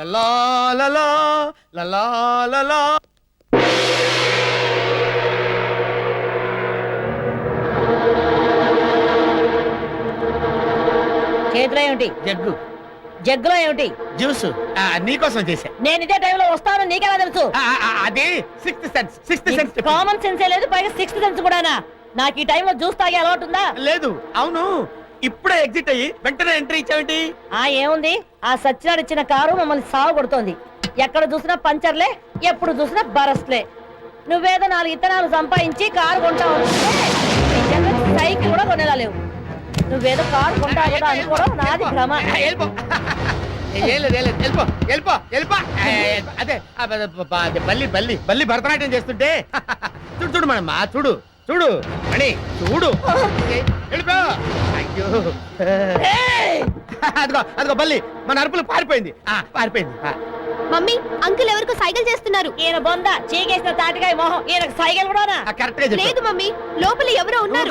లలా లలా లలా లలా. చేతిలో ఏమిటి? జగ్గు జగ్గులో ఏమిటి? జ్యూస్. నీకోసం చేశా. నేను ఇదే టైంలో వస్తాను, నీకెలా తెలుసు? అది సిక్స్త్ సెన్స్. కామన్ సెన్సే లేదు, పైగా సిక్స్త్ సెన్స్ కూడానా? నాకు ఈ టైంలో జ్యూస్ తాగే అలవాటు ఉందా? లేదు. అవును, ఇప్పుడే ఎగ్జిట్ అయ్యి వెంటనే ఎంట్రీ ఇచ్చావేంటి? ఏముంది, ఆ సత్యనాడు ఇచ్చిన కారు మమ్మల్ని సాగు కొడుతోంది. ఎక్కడ చూసినా పంచర్లే, ఎప్పుడు చూసినా బరస్ట్లే. నువ్వేదో 4 ఇత్తనాలు సంపాదించి కారు కొంటావు అనుకుంటే సైకిల్ కూడా కొనేలా లేవు. నువ్వేదో కారు కొంటావు కదా అనుకోవడం నాది భ్రమ. అదే బల్లి భరతనాట్యం చేస్తుంటే చూడు మనం చూడు చూడు అని చూడు. వెళ్ళిపో. అయ్యో అదిగో బల్లి మన అరుపులు పారిపోయింది. మమ్మీ, అంకుల్ ఎవరికో సైకిల్ చేస్తున్నారు. ఈయన బొంద చీకేసిన తాటికాయ మొహం, ఈయనకు సైకిల్ కూడానా? కరెక్ట్ గా లేదు మమ్మీ, లోపల ఎవరో ఉన్నారు.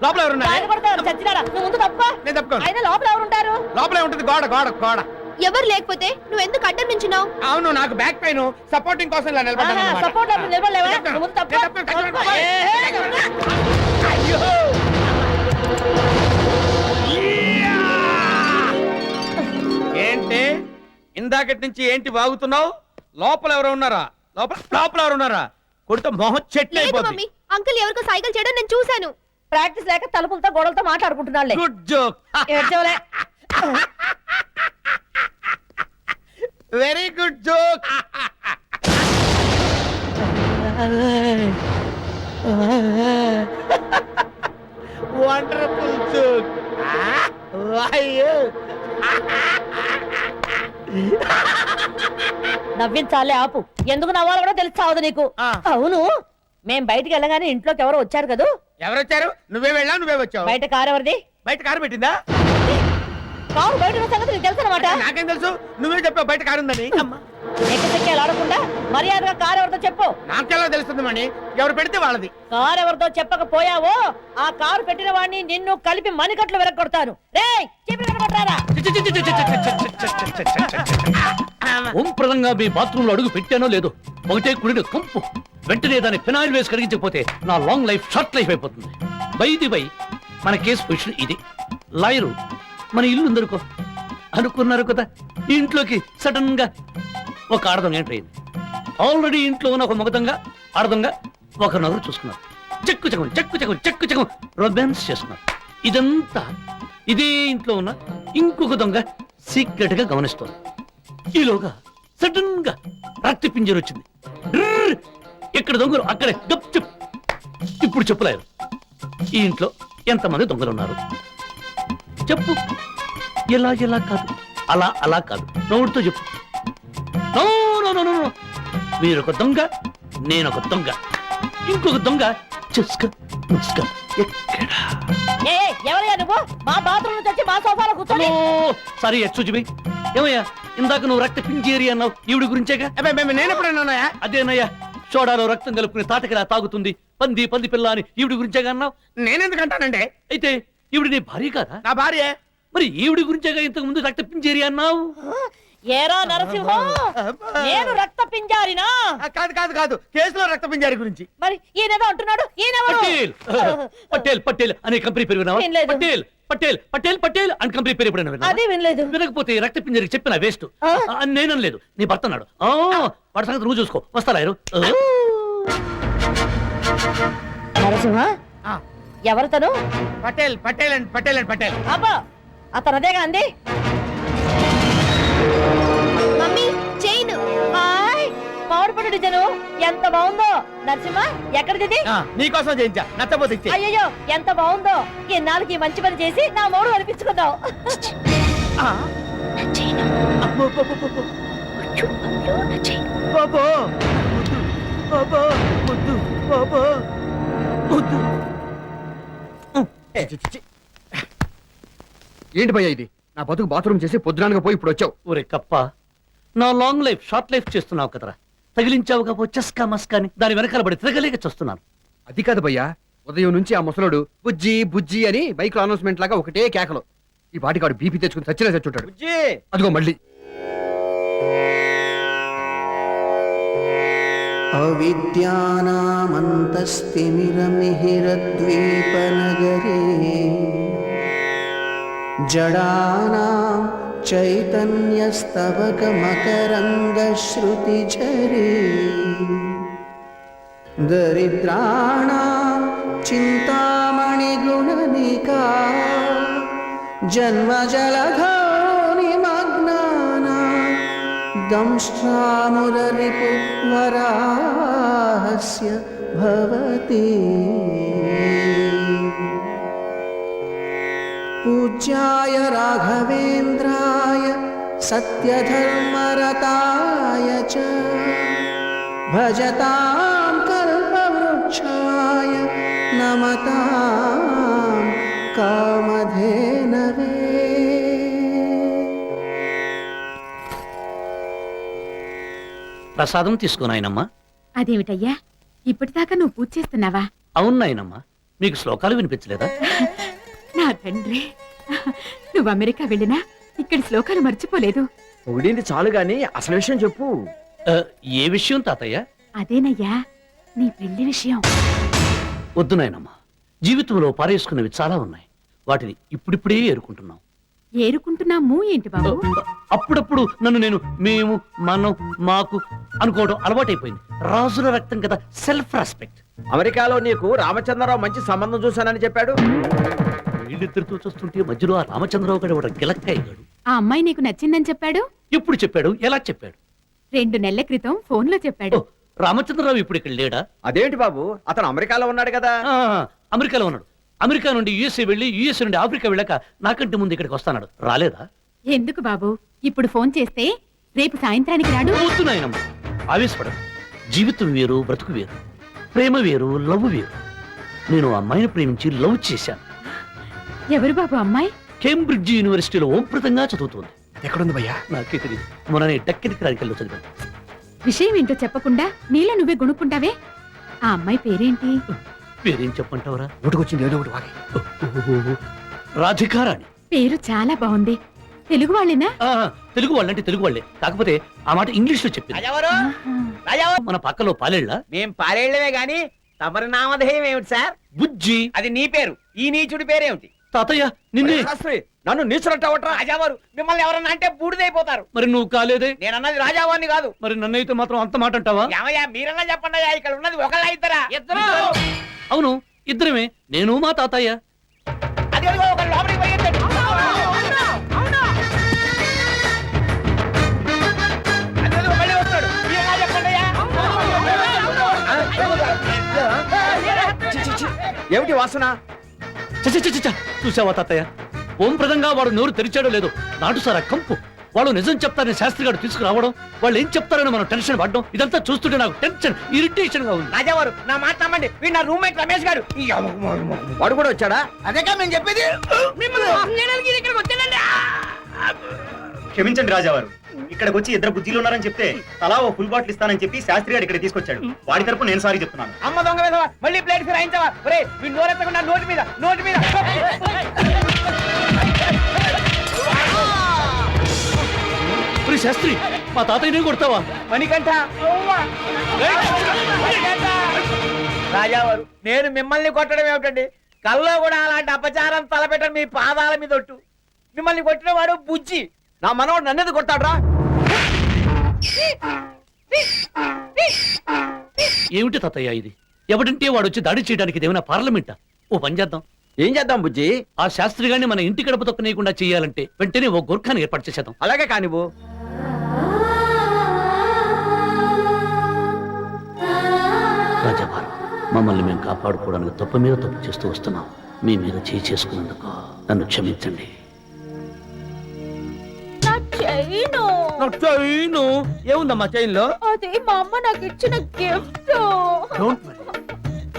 లోపల ఎవరున్నారు? సచ్చినాడా, నువ్వు ముందు తప్ప. నేను తప్పుకోను. అయినా లోపల ఎవరు ఉంటారు? లోపలే ఉంటుంది, గోడ గోడ గోడ. ఎవరు లేకపోతే నువ్వు ఎందుకు అడ్డం నుంచున్నావు? అవును, నాకు బ్యాక్ పెయిన్, సపోర్టింగ్ కోసం ఇలా నిలబడ్డాను. సపోర్ట్ నిలబడలేవా? నువ్వు ముందు తప్ప. అయ్యో ఏంటి ఇందాకటి నుంచి ఏంటి వాగుతున్నావు? లోపల ఎవరు ఉన్నారా? లోపల ఎవరు ఉన్నారా? కొడుతో మొహం చెట్లు లేదు అయిపోతుంది. మమ్మీ, అంకుల్ ఎవరికో సైకిల్ చేయడం నేను చూశాను. ప్రాక్టీస్ లేక తలుపులతో గోడలతో మాట్లాడుకుంటున్నాళ్ళే. Good joke. ఏడ్చవలే. Very good joke. Wonderful joke. అయ్యో నవ్వించాలే, ఆపు. ఎందుకు నవ్వాలో కూడా తెలుసు చావదు నీకు. అవును, మేం బయటికి వెళ్ళగానే ఇంట్లోకి ఎవరో వచ్చారు కదా? ఎవరొచ్చారు? నువ్వే వెళ్ళావు, నువ్ే వచ్చావు. బయట కారు ఎవరిది? బయట కారు పెట్టిందా? కారు బయట ఉన్న సంగతి నీకు తెలుసు అనమాట. నాకేం తెలుసు? నువ్వే చెప్పావు బయట కారు ఉందని. ఎక్కడికి ఆడకుండా మర్యాదగా కారు ఎవరితో చెప్పు. నాకెలా తెలుస్తుంది మణి? ఎవరు పెడితే వాళ్ళది. కారు ఎవరితో చెప్పకపోయావో ఆ కారు పెట్టిన వాడిని నిన్ను కలిపి మణికట్లు వెరగొడతాను. రేయ్, చెప్పి వెరగొట్టారా? ఓంప్రదంగా మీ బాత్రూమ్ లో అడుగు పెట్టానో లేదో ఒకటే కుడిని కంపు. వెంటనే దాన్ని ఫినాయిల్ వేసి కరిగించకపోతే నా లాంగ్ లైఫ్ షార్ట్ లైఫ్ అయిపోతుంది. బై మన కేసు పొజిషన్ ఇది. లాయరు మన ఇల్లు ఉందనుకో, అనుకున్నారు కదా, ఈ ఇంట్లోకి సడన్ గా ఒక ఆడదొంగ ఎంటర్ అయింది. ఆల్రెడీ ఇంట్లో ఉన్న ఒక మగదంగా ఆడదొంగ ఒకరినొకరు చూసుకున్నారు. చెక్కు రొమాన్స్ చేస్తున్నారు. ఇదంతా ఇదే ఇంట్లో ఉన్న ఇంకొక దొంగ సీక్రెట్ గా గమనిస్తోంది. ఈలోగా సడన్ గా రక్త పింజరు వచ్చింది. ఎక్కడ దొంగలు అక్కడే గప్ చెప్. ఇప్పుడు చెప్పలేరు ఈ ఇంట్లో ఎంతమంది దొంగలు ఉన్నారు చెప్పు. ఎలా కాదు, అలా కాదు, నోటితో చెప్పు. మీరొక దొంగ, నేనొక దొంగ, ఇంకొక దొంగ. ఎవరయ్యా నువ్వు? మా బాత్రూమ్ నుంచి వచ్చి మా సోఫాలో కూర్చొని. Sorry excuse me. ఏమయ్యా, ఇందాక నువ్వు రక్త పింజేరి అన్నావు, ఈవిడి గురించేగా? నేను ఎప్పుడైనా అదేనయ్యా, సోడాలో రక్తం కలుపుకుని తాటకిలా తాగుతుంది పంది పిల్ల అని ఈవిడి గురించేగా అన్నావు. నేనెందుకంటానండి? అయితే ఈవిడి నీ భార్య కాదా? నా భార్య. మరి ఈవిడి గురించేగా ఇంతకు ముందు రక్త పింజేరి అన్నావు. ఏరా నరసింహం, నేను రక్త పింజారినా? కాదు, కేసులో రక్త పింజారి గురించి. మరి ఈయనేదో అంటున్నాడు. పటేల్ అనే కంపెనీ పేరు విన్నావా? పటేల్ అని కంపెనీ పేరు ఎప్పుడైనా విన్నావా? అదే వినలేదు. వినకపోతే రక్త పింజరికి చెప్పిన వేస్ట్. నేనలేదు, నీ భర్త అన్నాడు. వాడి సంగతి నువ్వు చూసుకో. వస్తా లాయరు. నరసింహ, ఎవరితను? పటేల్. అబ్బా, అతను అదేగా అంది. Mummy, chain. మామిడిపండు డిజైన్ ఎంత బాగుందో. నరసింహ, ఎక్కడిది? నీకోసం చేయించా, నచ్చపోతే ఇచ్చే. అయ్యో, ఎంత బాగుందో. ఇన్నాళ్ళకి మంచి పని చేసి నా మూడు అనిపించుకుందాం. ఏంటి భయ్యా ఇది? నా బతుకు బాత్రూమ్ చేసి పొద్దునానగా పోయి ఇప్పుడు వచ్చావు. ఒరే కప్ప, నా లాంగ్ లైఫ్ షార్ట్ లైఫ్ చేస్తున్నావు కదరా. తగిలించావు కాబో చస్కా మస్కాని దాని వెనకాల పడి తిరగలేక చూస్తున్నాను. అది కాదు భయ్యా, ఉదయం నుంచి ఆ ముసలోడు బుజ్జి అని బైక్ లో అనౌన్స్మెంట్ లాగా ఒకటే కేకలు. ఈ పాటికాడు బీపీ తెచ్చుకుని చచ్చినా చచ్చుంటాడు. అదిగో మళ్ళీ अविद्यानामन्तस्तिमिरमिहिरद्वीपनगरे जडानां चैतन्यस्तवकमकरन्दश्रुतिझरे दरिद्राणां चिन्तामणिगुणनिका जन्मजलधौ निमग्नानां दंष्ट्रामुररिपुवराहस्य भवति पूज्याय राघवेन्द्राय सत्यधर्मरताय च भजतां कल्पवृक्षाय नमतां कामधेनवे। ప్రసాదం తీసుకో నాయనమ్మా. అదేమిటయ్యా ఇప్పటిదాకా నువ్వు పూజ చేస్తున్నావా? అవును నాయనమ్మా, మీకు శ్లోకాలు వినిపించలేదా? నా తండ్రి, నువ్వు అమెరికా వెళ్ళినా ఇక్కడ శ్లోకాలు మర్చిపోలేదు. పొగిడింది చాలు గాని అసలు విషయం చెప్పు. ఆ, ఏ విషయం తాతయ్య? అదేనయ్యా నీ పెళ్లి విషయం. వద్దు నాయనమ్మా, జీవితంలో పారేసుకున్నవి చాలా ఉన్నాయి. వాటిని ఇప్పుడిప్పుడే ఏరుకుంటున్నాం. ఏరుకుంటున్నాము ఏంటి బాబు? అప్పుడప్పుడు నన్ను నేను మేము మనం మాకు అనుకోవడం అలవాటైపోయింది. రాజుల రక్తం కదా, సెల్ఫ్ రెస్పెక్ట్. అమెరికాలో నీకు రామచంద్రరావు మంచి సంబంధం చూశానని చెప్పాడు. వీళ్ళిద్దరితో చూస్తుంటే మధ్యలో ఆ రామచంద్రరావు గారు ఒక గిలక్కయ్యాడు. ఆ అమ్మాయి నీకు నచ్చిందని చెప్పాడు? ఎప్పుడు చెప్పాడు? ఎలా చెప్పాడు? 2 నెలల క్రితం ఫోన్ లో చెప్పాడు. ఓ, రామచంద్రరావు ఇప్పుడు ఇక్కడ లేడా? అదేంటి బాబు, అతను అమెరికాలో ఉన్నాడు కదా. ఆ, అమెరికాలో ఉన్నాడు. అమెరికా నుండి యుఎస్ఏ వెళ్ళి యుఎస్ఏ నుండి ఆఫ్రికా వెళ్ళాక నాకంటే ముందు ఇక్కడికి వస్తాడు. రాలేదా? ఎందుకు బాబు, ఇప్పుడు ఫోన్ చేస్తే రేపు సాయంత్రానికి రాడు. వద్దు నాయనమ్మ, ఆవేశపడదు. జీవితం వేరు, బ్రతుకు వేరు. ప్రేమ వేరు, లవ్ వేరు. నేను ఆ అమ్మాయిని ప్రేమించి లవ్ చేశాను. ఎవరు బాబు అమ్మాయి? కేంబ్రిడ్జ్ యూనివర్సిటీలో ఓంప్రదంగా చదువుతుంది. ఎక్కడుంది భయ్యా? నాకే తెలియదు. మొన్ననే టెక్నికల్ రాజకీయాల్లో చదివాను. విషయం ఏంటో చెప్పకుండా నీలో నువ్వే గుణుక్కుంటావే. ఆ అమ్మాయి పేరేంటి? పేరేం చెప్పంటావరా? నోటుకొచ్చింది ఏదో ఒకటి వాగి. రాధికారాణి. పేరు చాలా బాగుంది. తెలుగు వాళ్ళేనా? తెలుగు వాళ్ళంటే తెలుగు వాళ్ళే, కాకపోతే ఆ మాట ఇంగ్లీష్ లో చెప్పింది. ఆహా. మన పక్కలో పాలేళ్ళ. మేం పారేళ్లమే గాని తమరి నామధేయం ఏమిటి సార్? బుజ్జి. అది నీ పేరు. ఈ నీచుడి పేరేమిటి? తాతయ్య నిన్నే. శాస్త్రి, నన్ను నీచులంటావట్రా? రాజావారు మిమ్మల్ని ఎవరన్నా అంటే బూడిదైపోతారు. మరి నువ్వు కాలేదే. నేనన్నది రాజావారిని కాదు. మరి నన్నైతే మాత్రం అంత మాట అంటావా? ఏమయ్యా మీరన్నా చెప్పండి అయ్యా, ఇక్కడ ఉన్నది ఒకళ్ళ ఇద్దరా? అవును, ఇద్దరమే, నేను మా తాతయ్య. అది అదిగో ఒకళ్ళు లోపలికి పరిగెత్తండి. అది అదిగో మళ్ళీ వస్తాడు. మీరన్నా చెప్పండి అయ్యా. ఏమిటి వాసన? చూసావా తాతయ్య, ఓంప్రదంగా వాడు నోరు తెరిచాడో లేదో నాటుసారా కంపు. వాళ్ళు నిజం చెప్తారని శాస్త్రి గారు తీసుకురావడం, వాళ్ళు ఏం చెప్తారని మనం టెన్షన్ పడ్డం, ఇదంతా చూస్తుంటే నాకు టెన్షన్, ఇరిటేషన్ గా ఉంది. రాజావారు నా మాట నమ్మండి. వీడు నా రూమ్మేట్ రమేష్ గారు. వాడు కూడా వచ్చాడా? అదేగా మేము చెప్పేది. ఇక్కడికి వచ్చానండి. క్షమించండి రాజావారు, ఇక్కడికి వచ్చి 2 బుజ్జిలు ఉన్నారని చెప్తే తలా ఓ ఫుల్ బాటిల్ ఇస్తానని చెప్పి శాస్త్రి గారు ఇక్కడ తీసుకొచ్చాడు. వాడి తరపు నేను సారీ చెప్తున్నాను. అమ్మ దొంగ మీద మళ్ళీ ప్లేట్ ఫిరాయించావా? ఒరే వీడు నోరెత్తకుండా నోటి మీద నోటి మీద. ఒరే శాస్త్రి, మా తాతయ్యనే కొడతావా? మణికంఠ రాజావారు, నేను మిమ్మల్ని కొట్టడం ఏమిటండి? కల్లో కూడా అలాంటి అపచారం తలపెట్టడం మీ పాదాల మీద ఒట్టు. మిమ్మల్ని కొట్టిన వాడు బుజ్జి. నా మనవాడు నన్నెందు కొట్టాడ్రా? ఏమిటి తాతయ్య ఇది? ఎవడంటే వాడు వచ్చి దాడి చేయడానికి ఇదేమైనా పార్లమెంటా? ఓ పని చేద్దాం. ఏం చేద్దాం బుజ్జి? ఆ శాస్త్రి గారిని మన ఇంటి గడప తొక్కనీయకుండా చేయాలంటే వెంటనే ఓ గోర్ఖాని ఏర్పాటు చేసేద్దాం. అలాగే కానివ్వు. రాజావారు, మమ్మల్ని మేము కాపాడుకోవడానికి తప్పు మీద తప్పు చేస్తూ వస్తున్నాం. మీ మీద చేయి చేసుకున్నందుకు నన్ను క్షమించండి. ఏముందమ్మా చైన్ లో? అదే మా అమ్మ నాకు ఇచ్చిన గిఫ్ట్.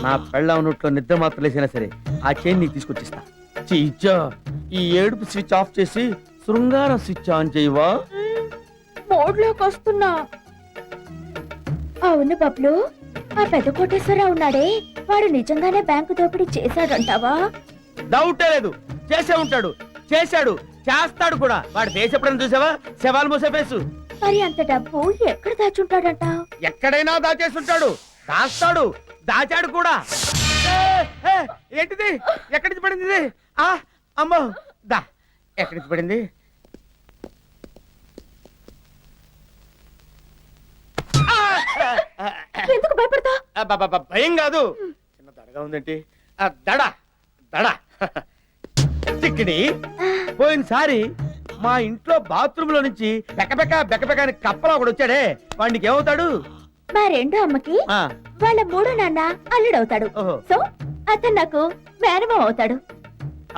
నా పెళ్ళ ఉన్నట్లో నిద్ర మాత్రం లేసినా సరే ఆ చైన్ నీకు తీసుకొచ్చిస్తా. చీచా, ఈ ఏడుపు స్విచ్ ఆఫ్ చేసి శృంగారం స్విచ్ ఆన్ చేయవా? మోడ్ లోకి వస్తున్నా. అవును బబ్లు, ఆ పెద్ద కోటేశ్వరరావు ఉన్నాడే, వాడు నిజంగానే బ్యాంకు దోపిడీ చేశాడంటావా? డౌటే లేదు, చేసే ఉంటాడు, చేశాడు, చేస్తాడు కూడా. వాడు ఫేస్ ఎప్పుడైనా చూసావా? శవాలు మోసే ఫేసు. మరి అంత డబ్బు ఎక్కడ దాచుంటాడంట? ఎక్కడైనా దాచేస్తుంటాడు, దాస్తాడు, దాచాడు కూడా. ఏ, ఏ, ఏంటిది? ఎక్కడి నుంచి పడింది ఇది? ఆ, అమ్మో, దా, ఎక్కడి నుంచి పడింది? ఎందుకు భయపడతా? అబ్బబ్బబ్బ, భయం కాదు, చిన్న దడగా ఉందేంటి? ఆ, దడ దడ చిక్కిడి. పోయినసారి మా ఇంట్లో బాత్రూమ్ లో నుంచి బెకబెక అని కప్పలో ఒకడు వచ్చాడే, వాడికి ఏమవుతాడు? మా రెండో అమ్మకి ఆ, వాళ్ళ మూడో నాన్న అల్లుడవుతాడు. ఓహో. సో అతను నాకు మేనమామ అవుతాడు.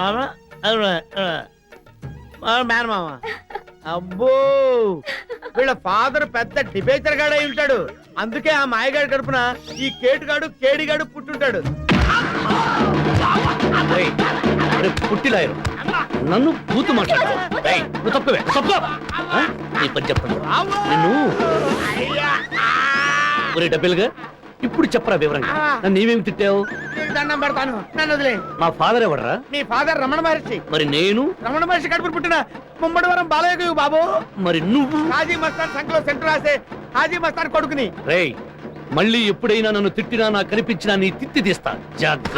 అవునా? అవునా? మేనమామ. అబ్బో, వీళ్ళ ఫాదర్ పెద్ద డిబేచర్ గాడై ఉంటాడు, అందుకే ఆ మాయగాడి కడుపున ఈ కేడిగాడు పుట్టుంటాడు. రేయ్, రే పుట్టిలాయరు నన్ను బూతు మాట్లాడు. రేయ్, నువ్వు తప్పవే, తప్పు. ఆ? నీ పని చెప్పండి నిన్ను. ఒరే డబ్బులుగా, ఇప్పుడు చెప్పరా వివరంగా, నన్ను ఏమేమి తిట్టావు? నీకు దండం పెడతాను, నన్ను వదిలే. మా ఫాదర్ ఎవడరా? మీ ఫాదర్ రమణ మహర్షి. మరి నేను? రమణ మహర్షి కడుపున పుట్టిన ముమ్మడివరం బాలయ్య బాబు. మరి నువ్వు? హాజీ మస్తాన్ సంఖ్యలో సెంటర్ రాసే హాజీ మస్తాన్ కొడుకుని. రేయ్, మళ్ళీ ఎప్పుడైనా నన్ను తిట్టినా నాకు కనిపించినా నీ తిత్తి తీస్తా, జాగ్రత్త.